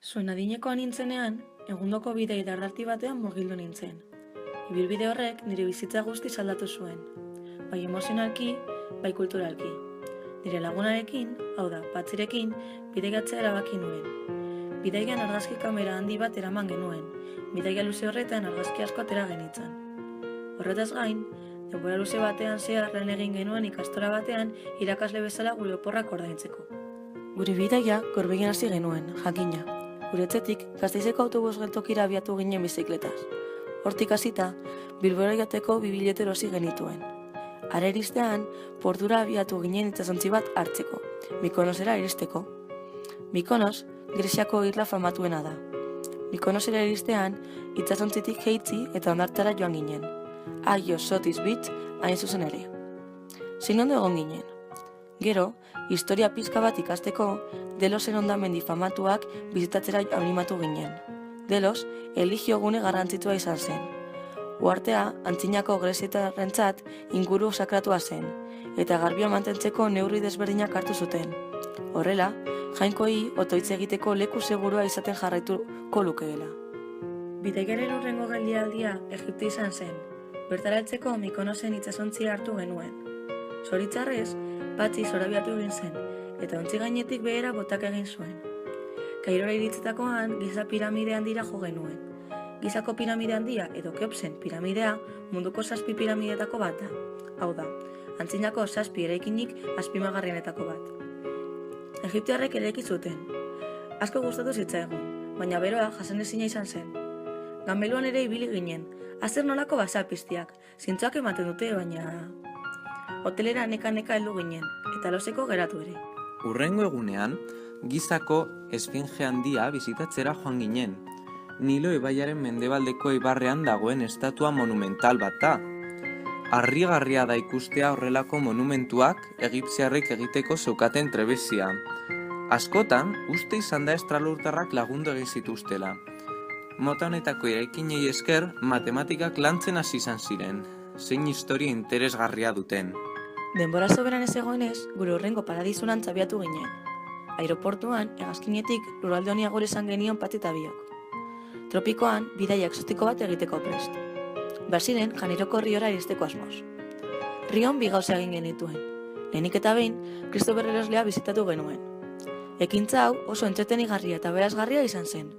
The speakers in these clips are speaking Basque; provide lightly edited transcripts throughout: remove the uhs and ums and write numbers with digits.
Zuen adinekoa nintzenean, egundoko bidei dardarti batean murgildu nintzen. Ibilbide horrek nire bizitza guztiz aldatu zuen, bai emozionalki, bai kulturalki. Nire lagunarekin, hau da, Patxirekin, bidaiatzea erabaki nuen. Bidaian argazki kamera handi bat eraman genuen, bidaia luze horretan argazki asko atera genitzan. Horretaz gain, denbora luze batean zehar lan egin genuen ikastora batean irakasle bezala gure oporrak ordaintzeko. Gure bidaia Gorbeian hasi genuen, jakina. Gure etxetik Gasteizeko autobus geltokira abiatu ginen bizikletaz. Hortik hasita, Bilbora joateko 2 bilete erosi genituen. Hara iristean, portura abiatu ginen itsasontzi bat hartzeko, Mikonosera iristeko. Mikonos, Greziako irla famatuena da. Mikonosera iristean, itsasontzitik jeitzi eta hondartara joan ginen. Agios Sotis Beach hain zuzen ere. Zein ondo egon ginen. Gero, historia pizka bat ikasteko, Delosen hondamendi famatuak bizitatzera animatu ginen. Delos, erlijio gune garrantzitsua izan zen. Uhartea, antzinako grezietarrentzat inguru sakratua zen, eta garbia mantentzeko neurri desberdinak hartu zuten. Horrela, jainkoei otoitz egiteko leku segurua izaten jarraituko lukeela. Bidaiaren hurrengo geldialdia Egipto izan zen. Bertara heltzeko Mikonosen itsasontzia hartu genuen. Zoritzarrez, Patxi zorabiatu egin zen, eta ontzi gainetik behera botak egin zuen. Kairora iritzitakoan giza piramide handira jo genuen. Gizako piramide handia edo Keopsen piramidea munduko 7 piramidetako bat da. Hau da, antzinako 7 eraikinik azpimagarrienetako bat. Egiptoarrek eraiki zuten. Asko gustatu zitzaigun, baina beroa jasanezina izan zen. Ganbeluan ere ibili ginen, azer nolako basalpiztiak, zintzoak ematen dute, baina... Hotelera neka-neka heldu ginen, eta loseko geratu ere. Hurrengo egunean, Gizako esfinge handia bizitatzera joan ginen. Nilo ibaiaren mendebaldeko ibarrean dagoen estatua monumental bat da. Harrigarria da ikustea horrelako monumentuak egipziarrek egiteko zeukaten trebezia. Askotan, uste izan da estralurtarrak lagundu egin zituztela. Mota honetako eraikinei esker, matematikak lantzen hasi izan ziren, zein historia interesgarria duten. Denbora soberan ez egoenez, gure hurrengo paradizunantz abiatu ginen. Aireportuan, hegazkinetik lurralde honi agur esan genion Patxi eta biok. Tropikoan, bidaia exotiko bat egiteko prest. Baziren, Janiroko riora iristeko asmoz. Rion 2 gauza egin genituen. Lehenik eta behin, Kristober eroslea bizitatu genuen. Ekintza hau oso entretenigarria eta berazgarria izan zen.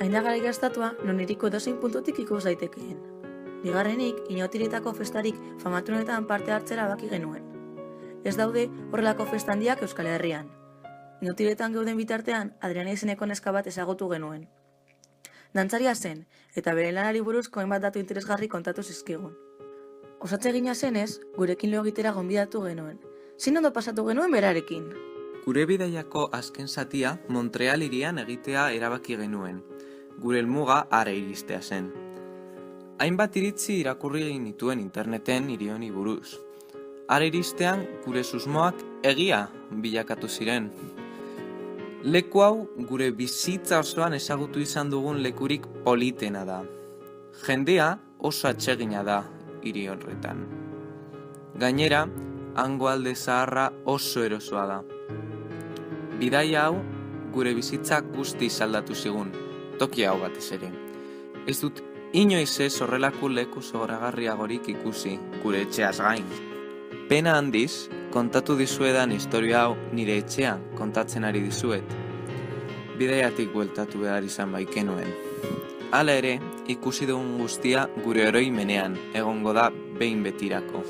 Aindagarik estatua non iriko edozein puntutik ikus daitekeen. Bigarrenik, inautiritako festarik famatunetan parte hartzera baki genuen. Ez daude horrelako festa handiak Euskal Herrian. Inautiretan geuden bitartean, Adriana izeneko neska bat ezagutu genuen. Dantzaria zen, eta bere lanari buruzko hainbat datu interesgarri kontatu zizkigun. Osatze gina zenez, gurekin lo egitera gonbidatu genuen. Zein ondo pasatu genuen berarekin. Gure bidaiako azken zatia Montreal hirian egitea erabaki genuen. Gure helmuga hara iristea zen. Hainbat iritzi irakurri egin nituen interneten hiri honi buruz. Hara iristean gure susmoak egia bilakatu ziren. Leku hau gure bizitza osoan ezagutu izan dugun lekurik politena da. Jendea oso atsegina da hiri horretan. Gainera, hango alde zaharra oso erosoa da. Bidaia hau gure bizitza guztiz aldatu zigun, toki hau batez ere. Ez dut inoiz ez horrelako leku zoragarriagorik ikusi, gure etxeaz gain. Pena handiz, kontatu dizuedan historia hau nire etxean kontatzen ari dizuet. Bidaiatik bueltatu behar izan baikenuen. Hala ere, ikusi dugun guztia gure oroimenean, egongo da behin betirako.